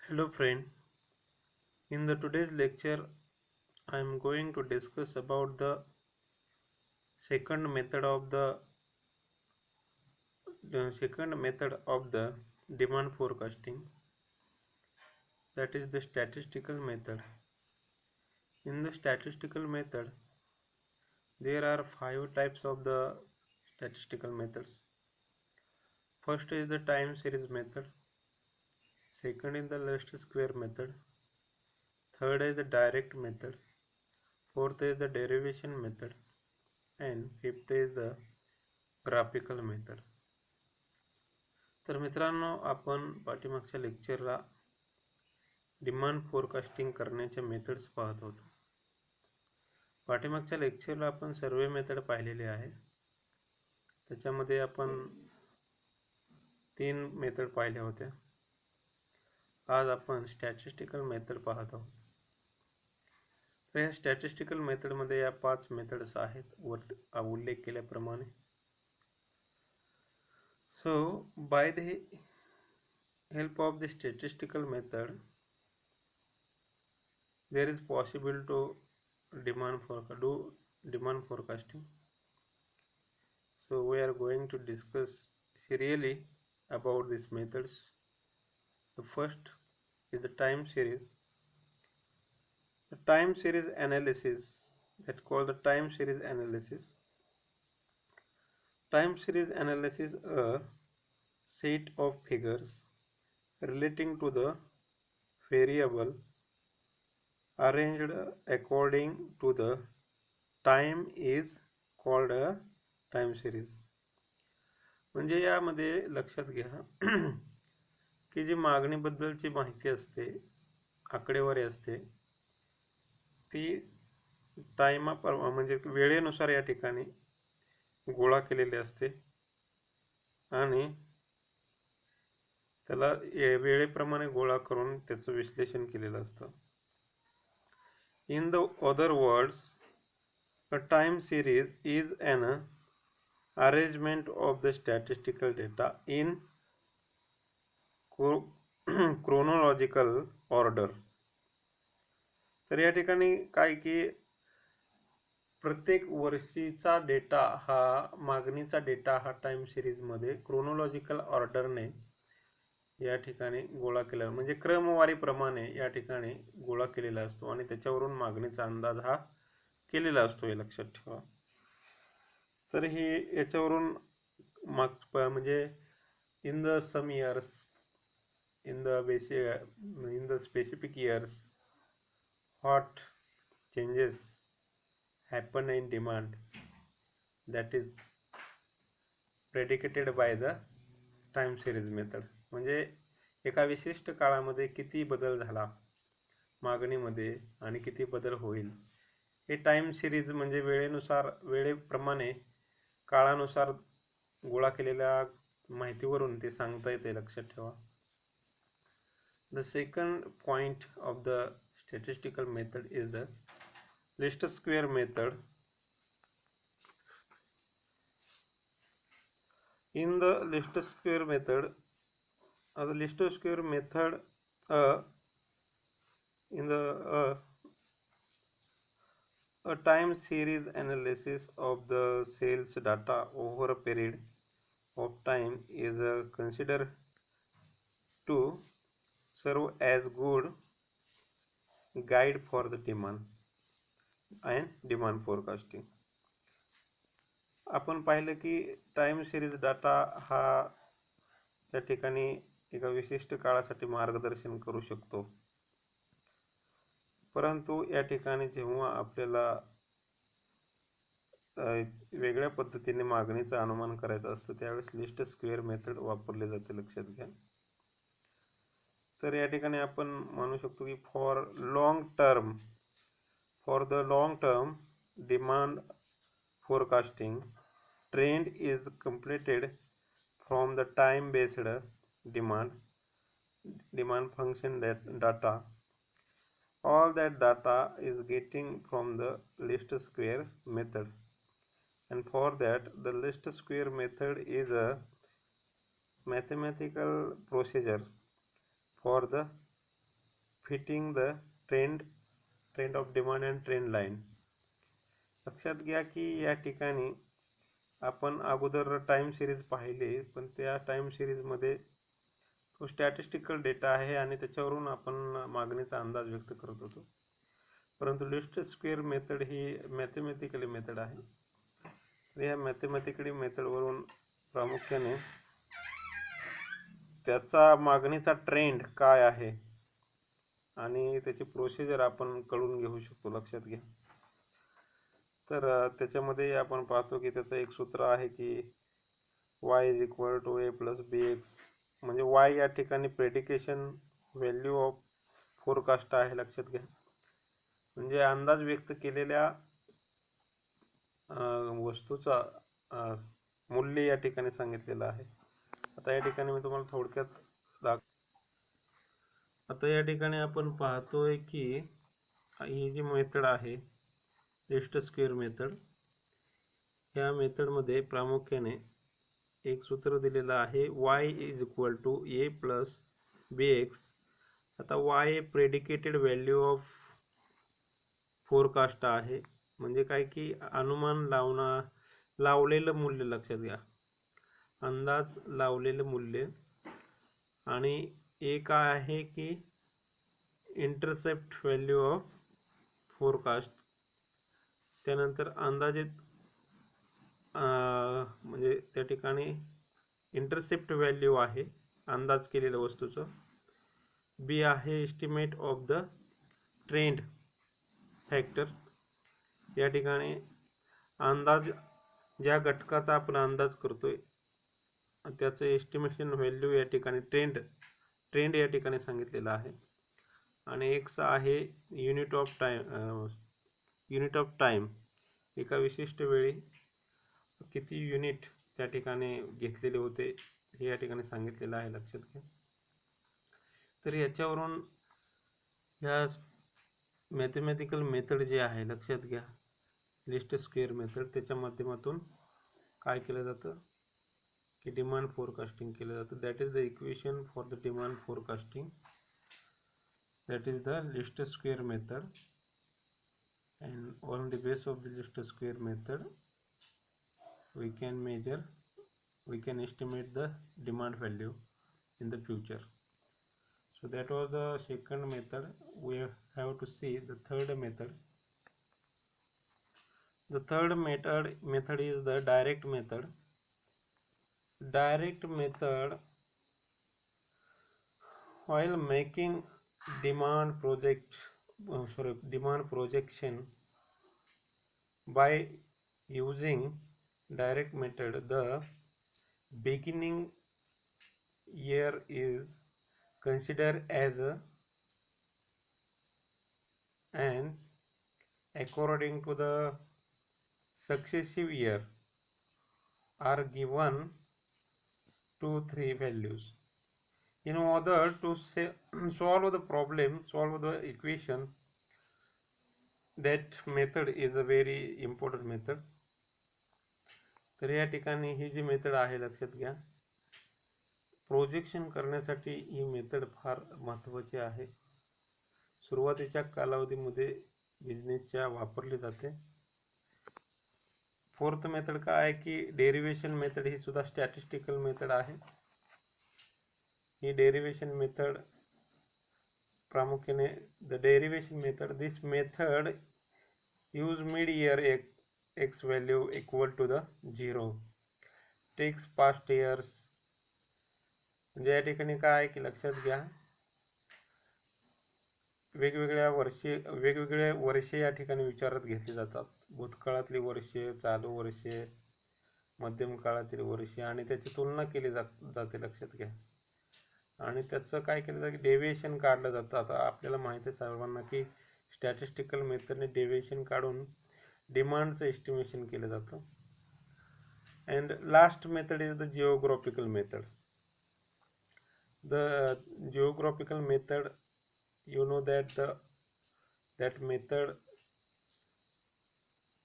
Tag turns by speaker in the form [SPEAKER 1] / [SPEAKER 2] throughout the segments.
[SPEAKER 1] Hello friend, in the today's lecture I am going to discuss about the second method of the demand forecasting, that is the statistical method. In the statistical method there are five types of the statistical methods. First is the time series method, second is the least square method, third is the direct method, fourth is the derivation method, and fifth is the graphical method. तर मित्रांनो, आपण पाठीमागच्या लेक्चरला demand forecasting करण्याच्या methods पाहत होतो. पाठीमागच्या लेक्चरला आपण survey method पाहिलेली आहे. त्याच्यामध्ये आपण 3 मेथड पाहिल्या होत्या. आज आपण स्टॅटिस्टिकल मेथड पाहत आहोत. तर या स्टॅटिस्टिकल मेथडमध्ये या 5 मेथड्स आहेत वर उल्लेख केल्याप्रमाणे. So by the help of the statistical method there is possible to do demand forecasting. So we are going to discuss serially about these methods. The first is the time series. The time series analysis, that called the time series analysis. Time series analysis a set of figures relating to the variable arranged according to the time is called a time series. म्हणजे यामध्ये लक्षात घ्या की जी मागणीबद्दलची माहिती असते, आकडेवारी असते, ती म्हणजे वेळेनुसार या ठिकाणी गोळा केलेली असते आणि त्याला वेळेप्रमाणे गोळा करून त्याचं विश्लेषण केलेलं असतं. In the other words, a time series is an arrangement of the statistical data in chronological order. तर या ठिकाणी काय की प्रत्येक वर्षीचा डेटा हा मागणीचा डेटा हा टाइम सिरीज मध्ये क्रोनॉलॉजिकल ऑर्डरने या ठिकाणी गोळा केला, म्हणजे क्रमवारी प्रमाणे या ठिकाणी गोळा केलेला असतो आणि त्याच्यावरून मागणीचा अंदाज हा केलेला असतो, हे लक्षात ठेवा. तर हे याच्यावरून म्हणजे in the some years, in the specific years, what changes happen in demand, that is predicated by the time series method. म्हणजे एका विशिष्ट काळामध्ये किती बदल झाला मागणीमध्ये आणि किती बदल होईल, हे टाइम सिरीज म्हणजे वेळेप्रमाणे काळानुसार गोळा केलेल्या माहितीवरून ते सांगता येते, लक्षात ठेवा. The second point of the statistical method is the least square method. In the least square method, in the a time series analysis of the sales data over a period of time is considered to serve as good guide for the demand and demand forecasting. आपण पाहिलं की time series data हा या ठिकाणी एका विशिष्ट काळासाठी मार्गदर्शन करू शकतो, परंतु या ठिकाणी जेव्हा आपल्याला वेगळ्या पद्धतीने मागणीचा अनुमान करायचा असतो त्यावेळेस लिस्ट स्क्वेअर मेथड वापरले जाते, लक्षात घ्या. तर या ठिकाणी आपण म्हणू शकतो की for the long term demand forecasting, trend is completed from the time based demand function data. All that data is getting from the least square method, and for that the least square method is a mathematical procedure for the fitting the trend of demand and trend line. लक्षात घ्या की या ठिकाणी आपण अगोदर time series पाहिले, पण त्या टाइम सिरीज मध्ये तो स्टॅटिस्टिकल डेटा आहे आणि त्याच्यावरून आपण मागणीचा अंदाज व्यक्त करत होतो. परंतु लिस्ट स्क्वेअर मेथड ही मॅथमॅटिकली मेथड आहे. या मॅथमॅटिकली मेथडवरून प्रामुख्याने त्याचा मागणीचा ट्रेंड काय आहे आणि त्याची प्रोसिजर आपण कळून घेऊ शकतो. लक्षात घ्या. तर त्याच्यामध्ये आपण पाहतो की त्याचं एक सूत्र आहे की y is equal to a plus bx, म्हणजे y या ठिकाणी प्रेडिकेशन व्हॅल्यू ऑफ फोरकास्ट आहे. लक्षात घ्या. म्हणजे अंदाज व्यक्त केलेल्या वस्तूचा मूल्य या ठिकाणी सांगितलेलं आहे. आता या ठिकाणी मी तुम्हाला थोडक्यात आता या ठिकाणी आपण पाहतोय की ही जी मेथड आहे लिस्ट स्क्वेअर मेथड, या मेथडमध्ये प्रामुख्याने एक सूत्र दिलेलं आहे y is equal to a plus bx. आता y predicted value of forecast आहे, म्हणजे काय की अनुमान लावलेलं मूल्य. लक्षात घ्या, अंदाज लावलेलं मूल्य. आणि एक आहे की इंटरसेप्ट व्हॅल्यू ऑफ फोरकास्ट. त्यानंतर अंदाजित म्हणजे त्या ठिकाणी इंटरसेप्ट व्हॅल्यू आहे अंदाज केलेल्या वस्तूचं. बी आहे estimate of the trend factor. या ठिकाणी अंदाज ज्या घटकाचा आपण अंदाज करतोय त्याचं एस्टिमेशन व्हॅल्यू या ठिकाणी ट्रेंड या ठिकाणी सांगितलेलं आहे. आणि एक्स आहे युनिट ऑफ टाइम. एका विशिष्ट वेळी किती युनिट त्या ठिकाणी घेतलेले होते हे या ठिकाणी सांगितलेलं आहे. लक्षात घ्या. तर याच्यावरून या मॅथमॅटिकल मेथड जे आहे, लक्षात घ्या, लिस्ट स्क्वेअर मेथड, त्याच्या माध्यमातून काय केलं जातं की डिमांड फोरकास्टिंग केलं जातं. That is the equation for the demand forecasting. that is the least square method, and on the base of the least square method we can estimate the demand value in the future. So that was the second method. We have to see the third method. The third method is the direct method. Direct method, while making demand projection by using direct method, the beginning year is considered as and according to the successive year are given 2-3 values. In order to solve the equation, that method is a very important method. तर या ठिकाणी ही जी method आहे, लक्षात घ्या, projection करण्यासाठी ही method फार महत्त्वाची आहे. सुरुवातीच्या कालावधीमध्ये बिझनेसच्या वापरली जाते. फोर्थ मेथड काय आहे की डेरिवेशन मेथड. ही सुद्धा स्टॅटिस्टिकल मेथड आहे. ही डेरिवेशन मेथड प्रामुख्याने the derivation method, this method use mid year x value equal to the 0 takes past years. म्हणजे या ठिकाणी काय आहे की लक्षात घ्या, वेगवेगळे वर्षे या ठिकाणी विचारात घेतली जातात. भूतकाळातली वर्षे, चालू वर्षे, मध्यम काळातील वर्षे, आणि त्याची तुलना केली जाते. लक्षात घ्या. आणि त्याचं काय केलं जातं की डेव्हिएशन काढलं जातं. आता आपल्याला माहिती आहे सर्वांना की स्टॅटिस्टिकल मेथडने डेव्हिएशन काढून डिमांडचं एस्टिमेशन केलं जातं. and last method is the geographical method. The geographical method, you know that that method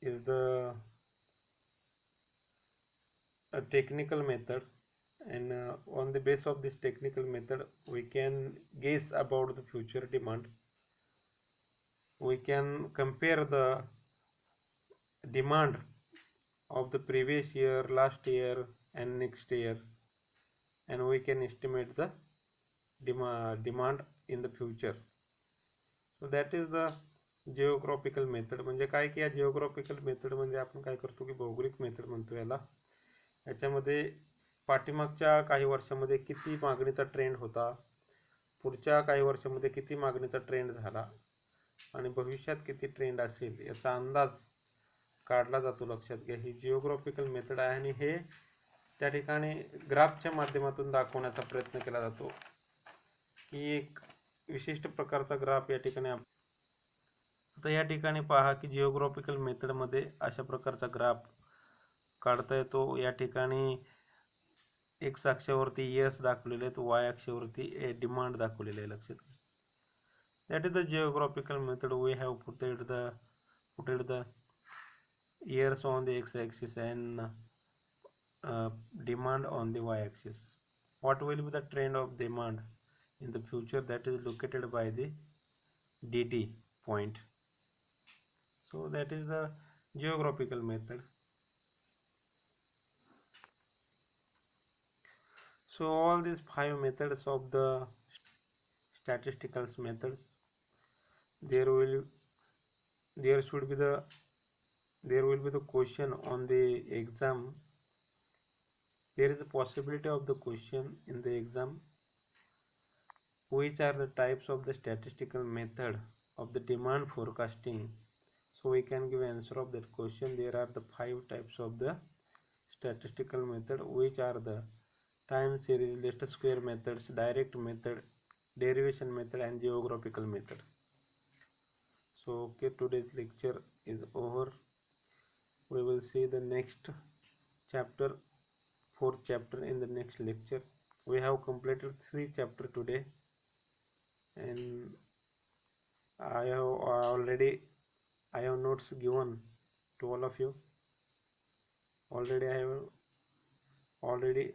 [SPEAKER 1] is a technical method and on the base of this technical method we can guess about the future demand. We can compare the demand of the previous year, last year, and next year, and we can estimate the demand in the future. So that is the geographical method. म्हणजे काय की या geographical method म्हणजे आपण काय करतो की भौगोलिक मेथड म्हणतो याला. याच्यामध्ये पाठीमागच्या काही वर्षामध्ये किती मागणीचा ट्रेंड होता, पुढच्या काही वर्षामध्ये किती मागणीचा ट्रेंड झाला आणि भविष्यात किती ट्रेंड असेल याचा अंदाज काढला जातो. लक्षात घ्या, ही जिओग्राफिकल मेथड आहे आणि हे त्या ठिकाणी ग्राफच्या माध्यमातून दाखवण्याचा प्रयत्न केला जातो की एक विशिष्ट प्रकारचा ग्राफ या ठिकाणी. आता या ठिकाणी पहा की जिओग्राफिकल मेथडमध्ये अशा प्रकारचा ग्राफ काढता येतो. या ठिकाणी एक्स अक्षावरती यस दाखवलेले आहेत, वाय अक्षावरती डिमांड दाखवलेले आहे. लक्षात घ्या. That is the geographical method. We have put the years on the x-axis and demand on the y-axis. What will be the trend of demand in the future? That is located by the DT point. So that is the geographical method. So all these 5 methods of the statistical methods, there will be the question on the exam. There is a possibility of the question in the exam. Which are the types of the statistical method of the demand forecasting? So we can give answer of that question. There are the 5 types of the statistical method, which are the time series, least square methods, direct method, derivation method, and geographical method. So okay, today's lecture is over. We will see the next chapter, fourth chapter, in the next lecture. We have completed 3 chapters today, and I have notes given to all of you. Already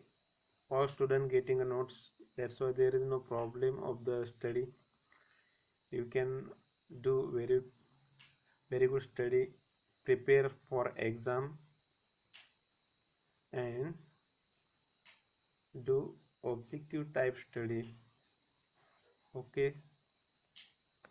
[SPEAKER 1] all students getting a notes. That's why there is no problem of the study. You can do very good study, prepare for exam, and do objective type study. Okay.